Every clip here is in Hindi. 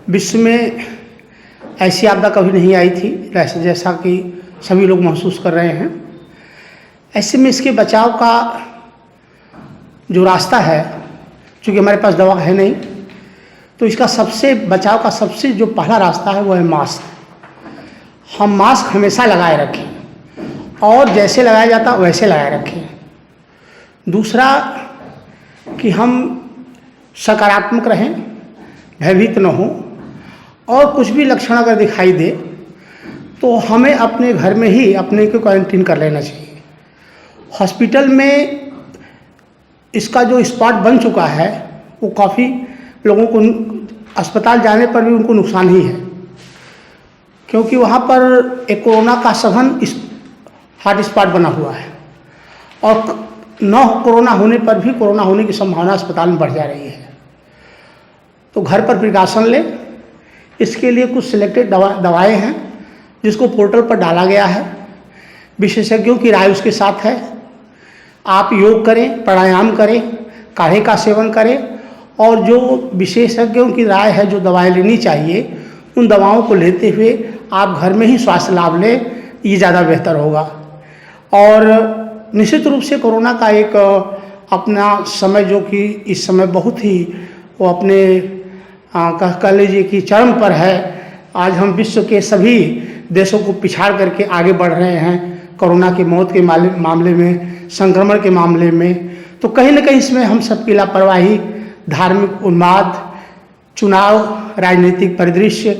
विश्व में ऐसी आपदा कभी नहीं आई थी जैसा कि सभी लोग महसूस कर रहे हैं। ऐसे में इसके बचाव का जो रास्ता है, चूँकि हमारे पास दवा है नहीं, तो इसका बचाव का सबसे जो पहला रास्ता है वो है मास्क। हम मास्क हमेशा लगाए रखें और जैसे लगाया जाता वैसे लगाए रखें। दूसरा कि हम सकारात्मक रहें, भयभीत न हों, और कुछ भी लक्षण अगर दिखाई दे तो हमें अपने घर में ही अपने को क्वारंटीन कर लेना चाहिए। हॉस्पिटल में इसका जो स्पॉट बन चुका है वो काफ़ी लोगों को अस्पताल जाने पर भी उनको नुकसान ही है, क्योंकि वहाँ पर एक कोरोना का सघन हॉट स्पॉट बना हुआ है और न कोरोना होने पर भी कोरोना होने की संभावना अस्पताल में बढ़ जा रही है। तो घर पर प्रिकॉशन लें। इसके लिए कुछ सिलेक्टेड दवाएं हैं जिसको पोर्टल पर डाला गया है, विशेषज्ञों की राय उसके साथ है। आप योग करें, प्राणायाम करें, काढ़े का सेवन करें और जो विशेषज्ञों की राय है जो दवाएं लेनी चाहिए उन दवाओं को लेते हुए आप घर में ही स्वास्थ्य लाभ लें, ये ज़्यादा बेहतर होगा। और निश्चित रूप से कोरोना का एक अपना समय जो कि इस समय बहुत ही वो अपने कह लीजिए कि चरम पर है। आज हम विश्व के सभी देशों को पिछाड़ करके आगे बढ़ रहे हैं कोरोना की मौत के मामले में, संक्रमण के मामले में। तो कहीं ना कहीं इसमें हम सबकी लापरवाही, धार्मिक उन्माद, चुनाव, राजनीतिक परिदृश्य,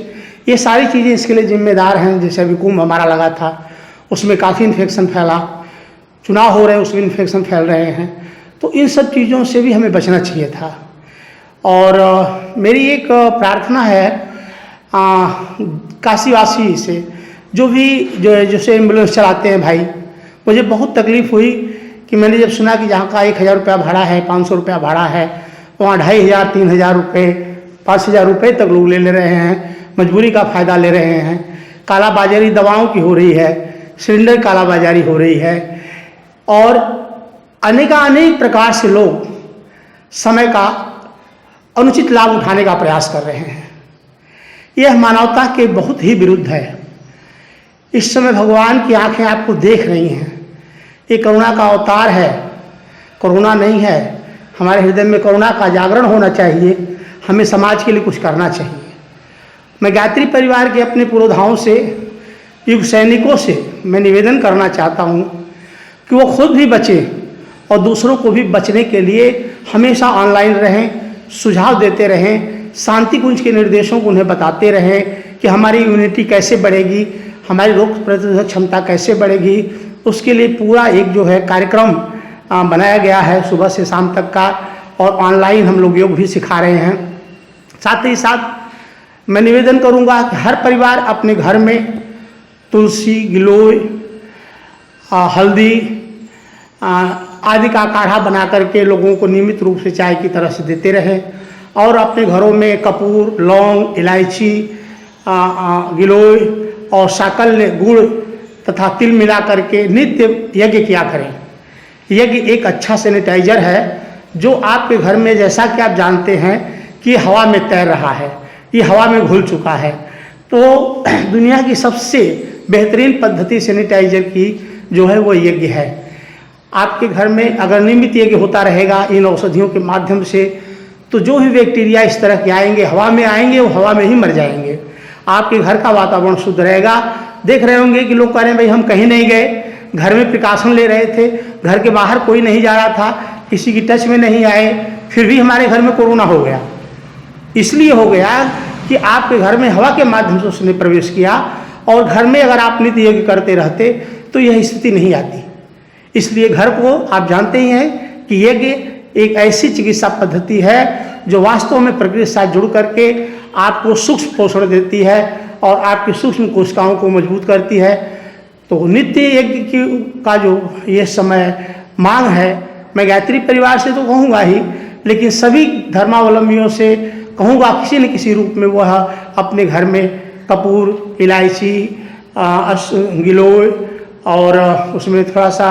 ये सारी चीज़ें इसके लिए जिम्मेदार हैं। जैसे अभी कुंभ हमारा लगा था, उसमें काफ़ी इन्फेक्शन फैला, चुनाव हो रहे हैं उसमें इन्फेक्शन फैल रहे हैं। तो इन सब चीज़ों से भी हमें बचना चाहिए था। और मेरी एक प्रार्थना है काशीवासी से, जो जैसे एम्बुलेंस चलाते हैं भाई, मुझे बहुत तकलीफ़ हुई कि मैंने जब सुना कि जहाँ का 1000 रुपया भाड़ा है, 500 रुपया भाड़ा है, वहाँ 2500, 3000 रुपये, 5000 रुपये तक लोग ले रहे हैं, मजबूरी का फ़ायदा ले रहे हैं। कालाबाजारी दवाओं की हो रही है, सिलेंडर कालाबाजारी हो रही है और अनेक प्रकार से लोग समय का अनुचित लाभ उठाने का प्रयास कर रहे हैं। यह मानवता के बहुत ही विरुद्ध है। इस समय भगवान की आंखें आपको देख रही हैं। ये करुणा का अवतार है, कोरोना नहीं है। हमारे हृदय में करुणा का जागरण होना चाहिए। हमें समाज के लिए कुछ करना चाहिए। मैं गायत्री परिवार के अपने पुरोधाओं से, युग सैनिकों से मैं निवेदन करना चाहता हूँ कि वो खुद भी बचें और दूसरों को भी बचने के लिए हमेशा ऑनलाइन रहें, सुझाव देते रहें, शांति कुंज के निर्देशों को उन्हें बताते रहें कि हमारी इम्यूनिटी कैसे बढ़ेगी, हमारी रोग प्रतिरोधक क्षमता कैसे बढ़ेगी। उसके लिए पूरा एक जो है कार्यक्रम बनाया गया है सुबह से शाम तक का, और ऑनलाइन हम लोग योग भी सिखा रहे हैं। साथ ही साथ मैं निवेदन करूंगा कि हर परिवार अपने घर में तुलसी, गिलोय, हल्दी आदि का काढ़ा बना करके लोगों को नियमित रूप से चाय की तरह से देते रहें और अपने घरों में कपूर, लौंग, इलायची, गिलोय और साकल्य, गुड़ तथा तिल मिला करके नित्य यज्ञ किया करें। यज्ञ एक अच्छा सैनिटाइजर है जो आपके घर में, जैसा कि आप जानते हैं कि हवा में तैर रहा है, ये हवा में घुल चुका है। तो दुनिया की सबसे बेहतरीन पद्धति सैनिटाइजर की जो है वो यज्ञ है। आपके घर में अगर नियमित यज्ञ होता रहेगा इन औषधियों के माध्यम से, तो जो भी बैक्टीरिया इस तरह के आएंगे, हवा में आएंगे, वो हवा में ही मर जाएंगे। आपके घर का वातावरण शुद्ध रहेगा। देख रहे होंगे कि लोग कह रहे हैं भाई हम कहीं नहीं गए, घर में प्रिकॉशन ले रहे थे, घर के बाहर कोई नहीं जा रहा था, किसी की टच में नहीं आए, फिर भी हमारे घर में कोरोना हो गया। इसलिए हो गया कि आपके घर में हवा के माध्यम से उसने प्रवेश किया, और घर में अगर आप नित्य यज्ञ करते रहते तो यह स्थिति नहीं आती। इसलिए घर को आप जानते ही हैं कि यज्ञ एक ऐसी चिकित्सा पद्धति है जो वास्तव में प्रकृति के साथ जुड़ करके आपको सूक्ष्म पोषण देती है और आपकी सूक्ष्म कोशिकाओं को मजबूत करती है। तो नित्य यज्ञ का जो ये समय मांग है, मैं गायत्री परिवार से तो कहूँगा ही, लेकिन सभी धर्मावलंबियों से कहूँगा किसी न किसी रूप में वह अपने घर में कपूर, इलायची, गिलोय और उसमें थोड़ा सा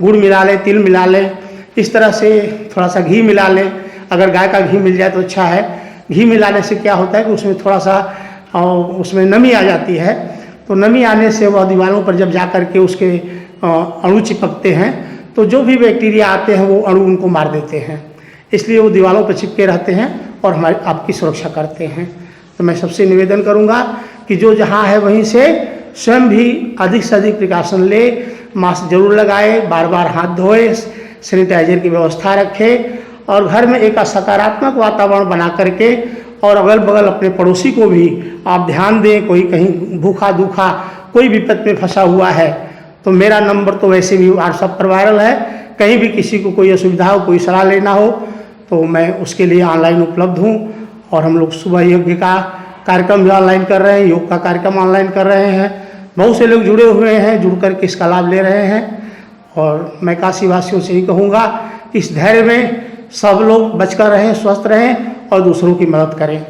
गुड़ मिला लें, तिल मिला लें, इस तरह से थोड़ा सा घी मिला लें। अगर गाय का घी मिल जाए तो अच्छा है, घी मिलाने से क्या होता है कि उसमें थोड़ा सा उसमें नमी आ जाती है, तो नमी आने से वह दीवारों पर जब जा कर के उसके अणु चिपकते हैं तो जो भी बैक्टीरिया आते हैं वो अणु उनको मार देते हैं, इसलिए वो दीवारों पर चिपके रहते हैं और हमारी आपकी सुरक्षा करते हैं। तो मैं सबसे निवेदन करूंगा कि जो जहां है वहीं से स्वयं भी अधिक से अधिक प्रिकॉशन ले, मास्क जरूर लगाए, बार बार हाथ धोए, सैनिटाइजर की व्यवस्था रखें और घर में एक सकारात्मक वातावरण बना करके और अगल बगल अपने पड़ोसी को भी आप ध्यान दें। कोई कहीं भूखा दूखा कोई विपत्त में फंसा हुआ है तो मेरा नंबर तो वैसे भी व्हाट्सएप पर वायरल है, कहीं भी किसी को कोई असुविधा हो, कोई सलाह लेना हो तो मैं उसके लिए ऑनलाइन उपलब्ध हूँ। और हम लोग सुबह यज्ञ का कार्यक्रम भी ऑनलाइन कर रहे हैं, योग का कार्यक्रम ऑनलाइन कर रहे हैं, बहुत से लोग जुड़े हुए हैं, जुड़ कर के इसका लाभ ले रहे हैं। और मैं काशी वासियों से ही कहूँगा इस धैर्य में सब लोग बचकर रहें, स्वस्थ रहें और दूसरों की मदद करें।